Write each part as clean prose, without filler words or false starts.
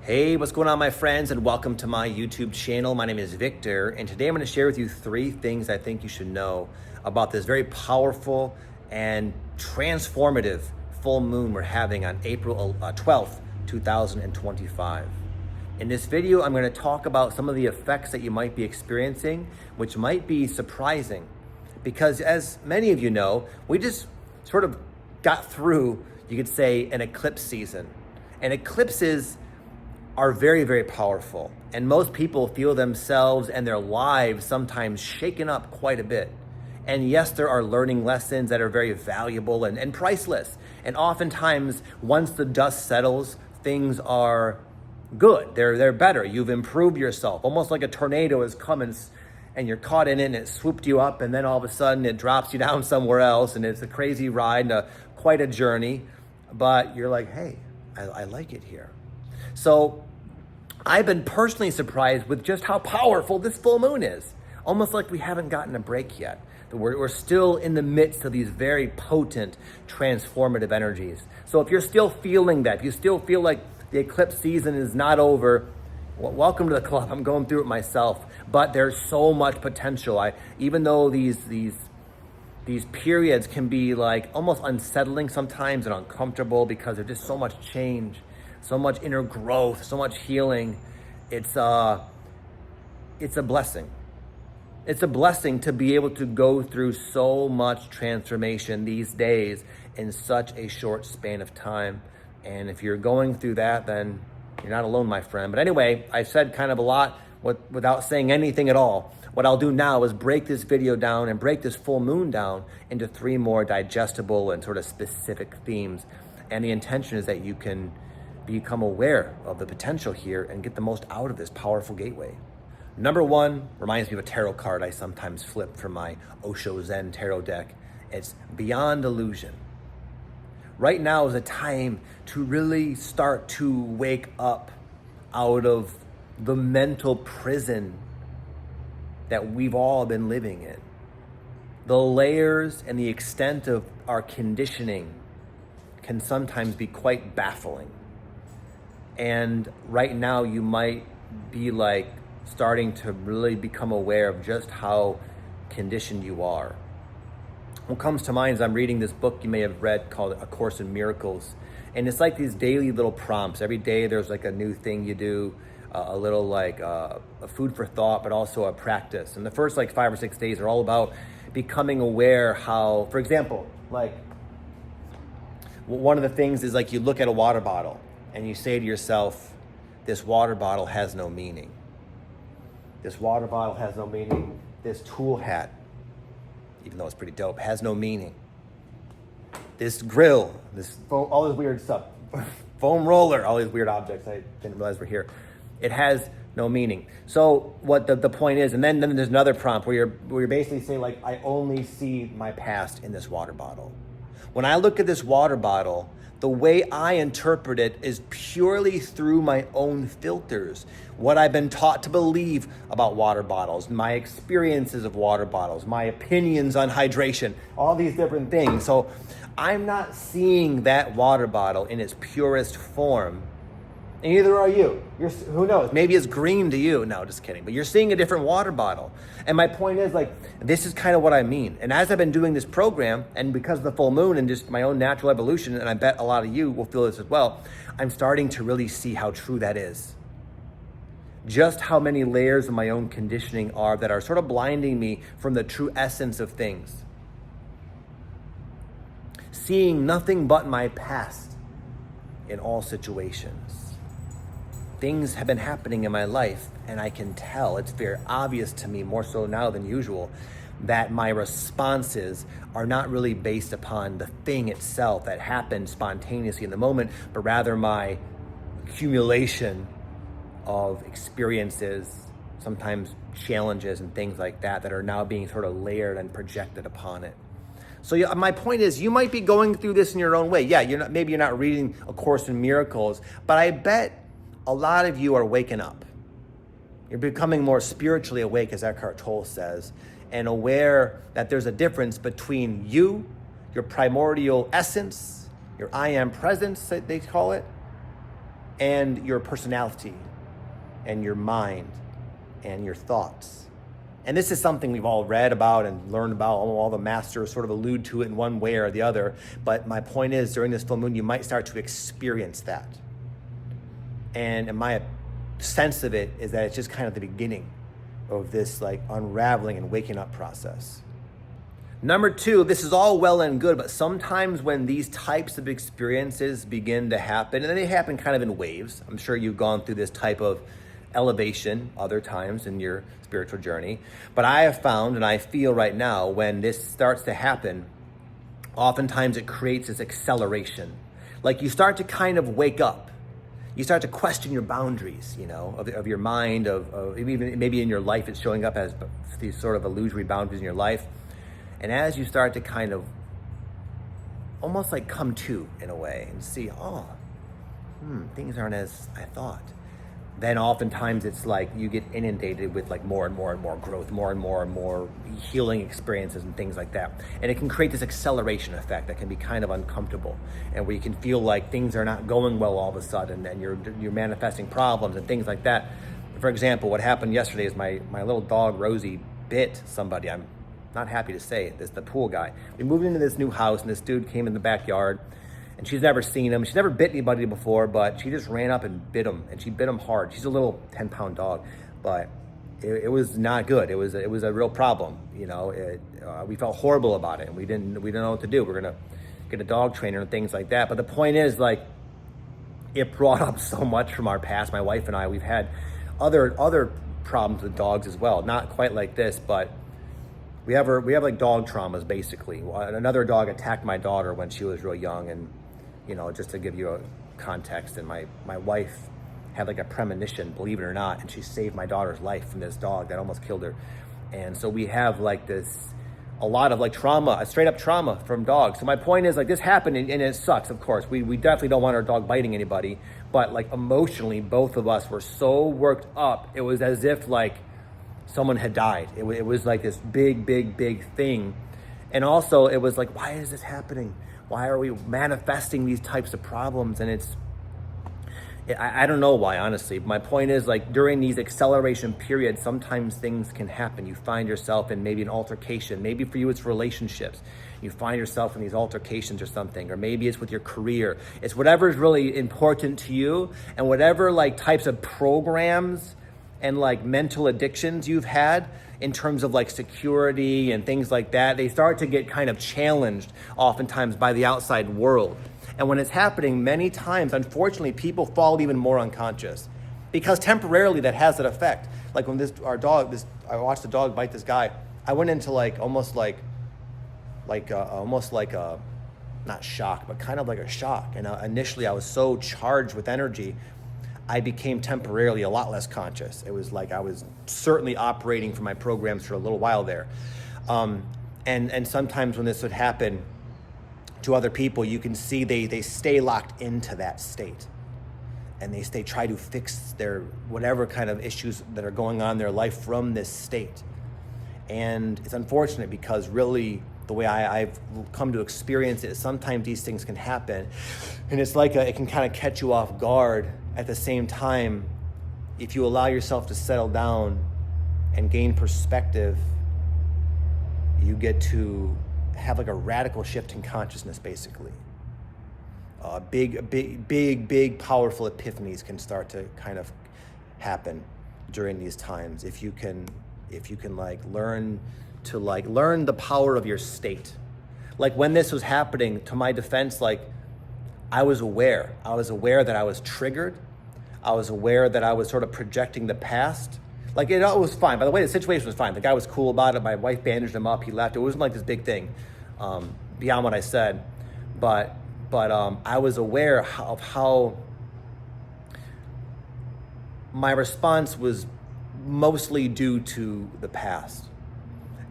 Hey, what's going on, my friends, and welcome to my YouTube channel. My name is Victor, and today I'm going to share with you 3 things I think you should know about this very powerful and transformative full moon we're having on April 12th, 2025. In this video, I'm going to talk about some of the effects that you might be experiencing, which might be surprising, because as many of you know, we just sort of got through, you could say, an eclipse season. And eclipses are very, very powerful. And most people feel themselves and their lives sometimes shaken up quite a bit. And yes, there are learning lessons that are very valuable and priceless. And oftentimes, once the dust settles, things are good. They're better. You've improved yourself. Almost like a tornado is coming and you're caught in it and it swooped you up, and then all of a sudden it drops you down somewhere else, and it's a crazy ride and quite a journey. But you're like, hey, I like it here. So I've been personally surprised with just how powerful this full moon is. Almost like we haven't gotten a break yet. We're still in the midst of these very potent, transformative energies. So if you're still feeling that, if you still feel like the eclipse season is not over, welcome to the club. I'm going through it myself. But there's so much potential. Even though these periods can be like almost unsettling sometimes and uncomfortable because there's just so much change, so much inner growth, so much healing. It's a blessing. It's a blessing to be able to go through so much transformation these days in such a short span of time. And if you're going through that, then you're not alone, my friend. But anyway, I said kind of a lot without saying anything at all. What I'll do now is break this video down and break this full moon down into 3 more digestible and sort of specific themes. And the intention is that you can become aware of the potential here and get the most out of this powerful gateway. Number 1 reminds me of a tarot card I sometimes flip from my Osho Zen tarot deck. It's Beyond Illusion. Right now is a time to really start to wake up out of the mental prison that we've all been living in. The layers and the extent of our conditioning can sometimes be quite baffling. And right now you might be like starting to really become aware of just how conditioned you are. What comes to mind is I'm reading this book you may have read called A Course in Miracles. And it's like these daily little prompts. Every day there's like a new thing you do, a little like a food for thought, but also a practice. And the first like 5 or 6 days are all about becoming aware how, for example, like one of the things is like you look at a water bottle and you say to yourself, this water bottle has no meaning. This water bottle has no meaning. This tool hat, even though it's pretty dope, has no meaning. This grill, all this weird stuff, foam roller, all these weird objects, I didn't realize were here. It has no meaning. So what the point is, and then there's another prompt where you're basically saying like, I only see my past in this water bottle. When I look at this water bottle, the way I interpret it is purely through my own filters. What I've been taught to believe about water bottles, my experiences of water bottles, my opinions on hydration, all these different things. So I'm not seeing that water bottle in its purest form. And neither are you. Who knows? Maybe it's green to you. No, just kidding. But you're seeing a different water bottle. And my point is like, this is kind of what I mean. And as I've been doing this program, and because of the full moon and just my own natural evolution, and I bet a lot of you will feel this as well, I'm starting to really see how true that is. Just how many layers of my own conditioning are that are sort of blinding me from the true essence of things. Seeing nothing but my past in all situations. Things have been happening in my life, and I can tell, it's very obvious to me, more so now than usual, that my responses are not really based upon the thing itself that happened spontaneously in the moment, but rather my accumulation of experiences, sometimes challenges and things like that are now being sort of layered and projected upon it. So yeah, my point is, you might be going through this in your own way. Yeah, maybe you're not reading A Course in Miracles, but I bet a lot of you are waking up. You're becoming more spiritually awake, as Eckhart Tolle says, and aware that there's a difference between you, your primordial essence, your I am presence, they call it, and your personality and your mind and your thoughts. And this is something we've all read about and learned about. All the masters sort of allude to it in one way or the other. But my point is, during this full moon, you might start to experience that. And my sense of it is that it's just kind of the beginning of this like unraveling and waking up process. Number two, this is all well and good, but sometimes when these types of experiences begin to happen, and they happen kind of in waves. I'm sure you've gone through this type of elevation other times in your spiritual journey. But I have found, and I feel right now, when this starts to happen, oftentimes it creates this acceleration. Like you start to kind of wake up. You start to question your boundaries, of your mind, of even maybe in your life it's showing up as these sort of illusory boundaries in your life. And as you start to kind of almost like come to in a way and see, things aren't as I thought. Then oftentimes it's like you get inundated with like more and more and more growth, more and more healing experiences and things like that. And it can create this acceleration effect that can be kind of uncomfortable, and where you can feel like things are not going well all of a sudden, and you're manifesting problems and things like that. For example, what happened yesterday is my little dog Rosie bit somebody. I'm not happy to say it. This the pool guy. We moved into this new house, and this dude came in the backyard. And she's never seen him. She's never bit anybody before, but she just ran up and bit him, and she bit him hard. She's a little 10-pound dog, but it was not good. It was a real problem. We felt horrible about it, and we didn't know what to do. We're gonna get a dog trainer and things like that. But the point is, like, it brought up so much from our past. My wife and I, we've had other problems with dogs as well. Not quite like this, but we have like dog traumas basically. Another dog attacked my daughter when she was real young, and just to give you a context, and my wife had like a premonition, believe it or not, and she saved my daughter's life from this dog that almost killed her. And so we have like a lot of like trauma, a straight up trauma from dogs. So my point is, like, this happened, and it sucks, of course. We definitely don't want our dog biting anybody, but like emotionally, both of us were so worked up. It was as if like someone had died. It was like this big thing. And also it was like, why is this happening? Why are we manifesting these types of problems? And I don't know why, honestly. My point is, like, during these acceleration periods, sometimes things can happen. You find yourself in maybe an altercation. Maybe for you it's relationships. You find yourself in these altercations or something, or maybe it's with your career. It's whatever is really important to you, and whatever like types of programs and like mental addictions you've had in terms of like security and things like that, they start to get kind of challenged oftentimes by the outside world. And when it's happening, many times, unfortunately, people fall even more unconscious, because temporarily that has an effect. Like when I watched the dog bite this guy, I went into like almost like a, not shock, but kind of like a shock. And initially I was so charged with energy, I became temporarily a lot less conscious. It was like I was certainly operating from my programs for a little while there. And sometimes when this would happen to other people, you can see they stay locked into that state. And they try to fix their whatever kind of issues that are going on in their life from this state. And it's unfortunate, because really the way I've come to experience it is sometimes these things can happen, and it's like it can kind of catch you off guard. At the same time, if you allow yourself to settle down and gain perspective, you get to have like a radical shift in consciousness, basically. Big, powerful epiphanies can start to kind of happen during these times if you can like learn the power of your state. Like when this was happening, to my defense, like I was aware that I was triggered. I was aware that I was sort of projecting the past. Like it all was fine. By the way, the situation was fine. The guy was cool about it. My wife bandaged him up. He left. It wasn't like this big thing, beyond what I said. But I was aware of how my response was mostly due to the past.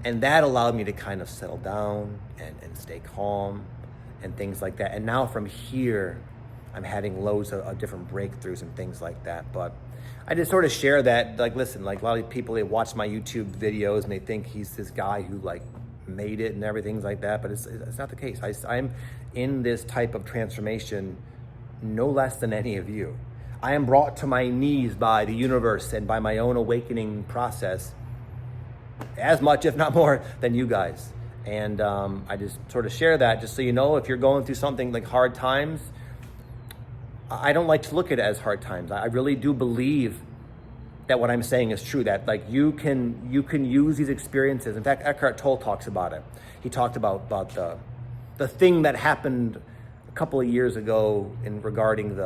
And that allowed me to kind of settle down and stay calm and things like that. And now from here, I'm having loads of different breakthroughs and things like that. But I just sort of share that, like, listen, like a lot of people, they watch my YouTube videos and they think he's this guy who like made it and everything like that, but it's not the case. I'm in this type of transformation no less than any of you. I am brought to my knees by the universe and by my own awakening process as much, if not more, than you guys. And I just sort of share that just so you know, if you're going through something like hard times, I don't like to look at it as hard times. I really do believe that what I'm saying is true, that like you can use these experiences. In fact, Eckhart Tolle talks about it. He talked about the thing that happened a couple of years ago in regarding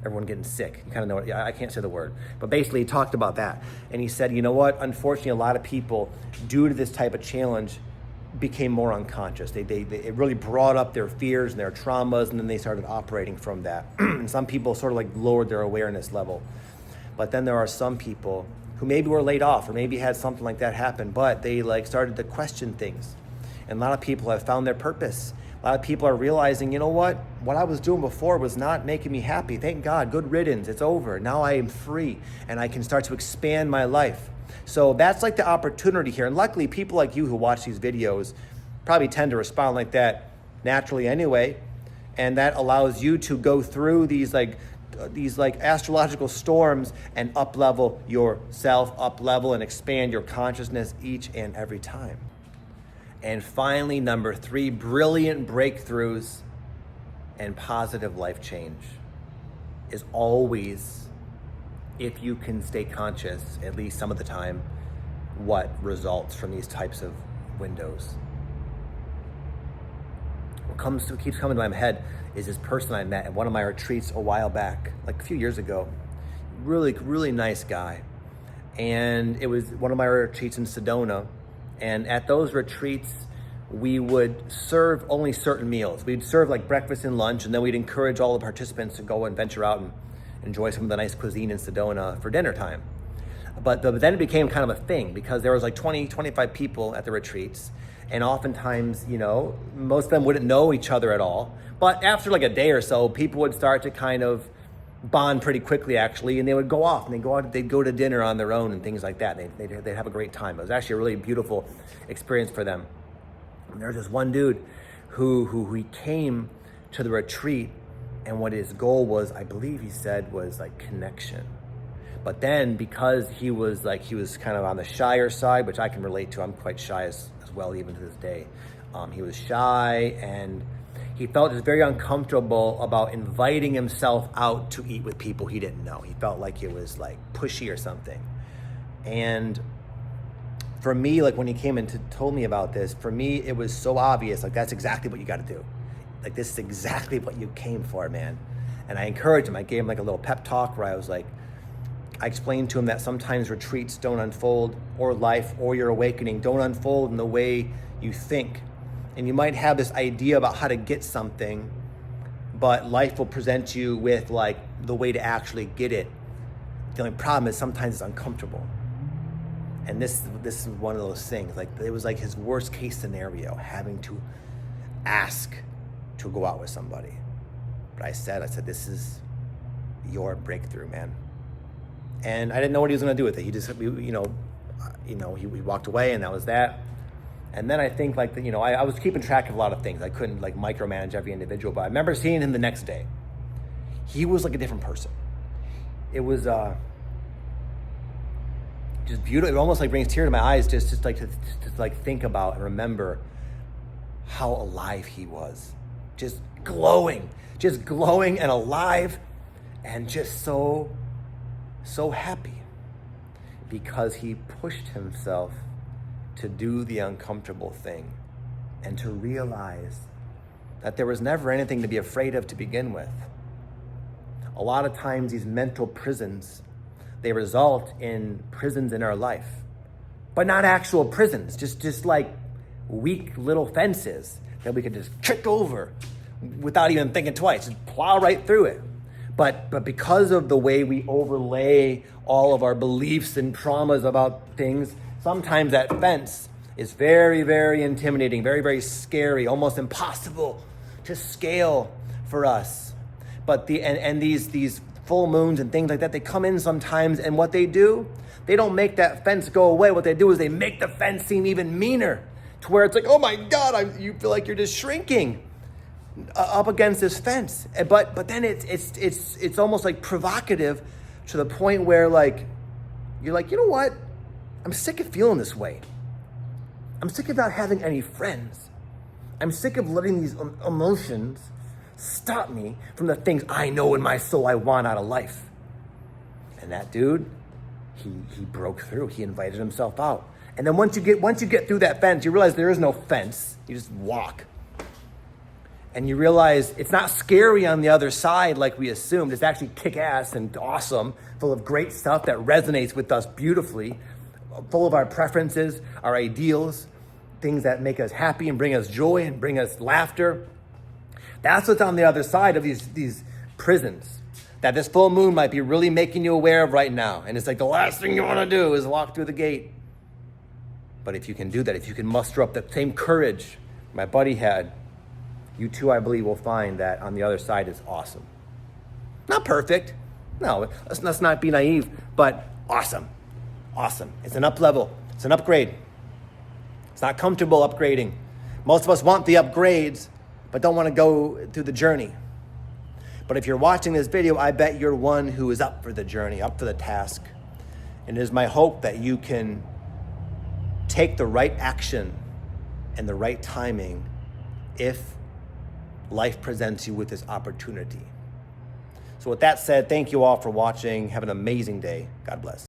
everyone getting sick. You kind of know it. I can't say the word, but basically he talked about that. And he said, you know what? Unfortunately, a lot of people, due to this type of challenge, became more unconscious. It really brought up their fears and their traumas, and then they started operating from that. And some people sort of like lowered their awareness level. But then there are some people who maybe were laid off or maybe had something like that happen, but they like started to question things. And a lot of people have found their purpose. A lot of people are realizing, you know what I was doing before was not making me happy. Thank God, good riddance, it's over. Now I am free and I can start to expand my life. So that's like the opportunity here. And luckily, people like you who watch these videos probably tend to respond like that naturally anyway. And that allows you to go through these astrological storms and up-level yourself, up-level and expand your consciousness each and every time. And finally, number 3, brilliant breakthroughs and positive life change is always, if you can stay conscious, at least some of the time, what results from these types of windows. What keeps coming to my head is this person I met at one of my retreats a while back, like a few years ago. Really, really nice guy. And it was one of my retreats in Sedona. And at those retreats, we would serve only certain meals. We'd serve like breakfast and lunch, and then we'd encourage all the participants to go and venture out and enjoy some of the nice cuisine in Sedona for dinner time. But then it became kind of a thing because there was like 20, 25 people at the retreats. And oftentimes, most of them wouldn't know each other at all. But after like a day or so, people would start to kind of bond pretty quickly actually, and they would go off and they'd go to dinner on their own and things like that. They'd have a great time. It was actually a really beautiful experience for them. And there was this one dude who he came to the retreat, and what his goal was, I believe he said, was like connection. But then because he was kind of on the shyer side, which I can relate to, I'm quite shy as well even to this day. He was shy, and he felt just very uncomfortable about inviting himself out to eat with people he didn't know. He felt like it was like pushy or something. And for me, like when he came and told me about this, for me, it was so obvious, like that's exactly what you got to do. Like this is exactly what you came for, man. And I encouraged him. I gave him like a little pep talk where I explained to him that sometimes retreats don't unfold, or life or your awakening don't unfold in the way you think. And you might have this idea about how to get something, but life will present you with like the way to actually get it. The only problem is sometimes it's uncomfortable. And this is one of those things. Like it was like his worst case scenario, having to ask to go out with somebody. But I said, this is your breakthrough, man. And I didn't know what he was going to do with it. He just, he walked away, and that was that. And then I think I was keeping track of a lot of things. I couldn't like micromanage every individual, but I remember seeing him the next day. He was like a different person. It was just beautiful. It almost like brings tears to my eyes just to think about and remember how alive he was. Just glowing and alive, and just so happy because he pushed himself to do the uncomfortable thing and to realize that there was never anything to be afraid of to begin with. A lot of times these mental prisons, they result in prisons in our life, but not actual prisons, just like weak little fences that we could just kick over without even thinking twice, just plow right through it. But because of the way we overlay all of our beliefs and traumas about things, sometimes that fence is very, very intimidating, very, very scary, almost impossible to scale for us. But these full moons and things like that, they come in sometimes, and what they do, they don't make that fence go away. What they do is they make the fence seem even meaner, to where it's like, oh my God, you feel like you're just shrinking. up against this fence. But then it's almost like provocative to the point where like, you're like, you know what? I'm sick of feeling this way. I'm sick of not having any friends. I'm sick of letting these emotions stop me from the things I know in my soul I want out of life. And that dude, he broke through. He invited himself out. And then once you get through that fence, you realize there is no fence. You just walk. And you realize it's not scary on the other side like we assumed. It's actually kick-ass and awesome, full of great stuff that resonates with us beautifully, full of our preferences, our ideals, things that make us happy and bring us joy and bring us laughter. That's what's on the other side of these prisons that this full moon might be really making you aware of right now. And it's like the last thing you want to do is walk through the gate. But if you can do that, if you can muster up the same courage my buddy had, you too, I believe, will find that on the other side is awesome. Not perfect. No, let's not be naive, but awesome. Awesome. It's an up level. It's an upgrade. It's not comfortable upgrading. Most of us want the upgrades, but don't want to go through the journey. But if you're watching this video, I bet you're one who is up for the journey, up for the task. And it is my hope that you can take the right action and the right timing if life presents you with this opportunity. So with that said, thank you all for watching. Have an amazing day. God bless.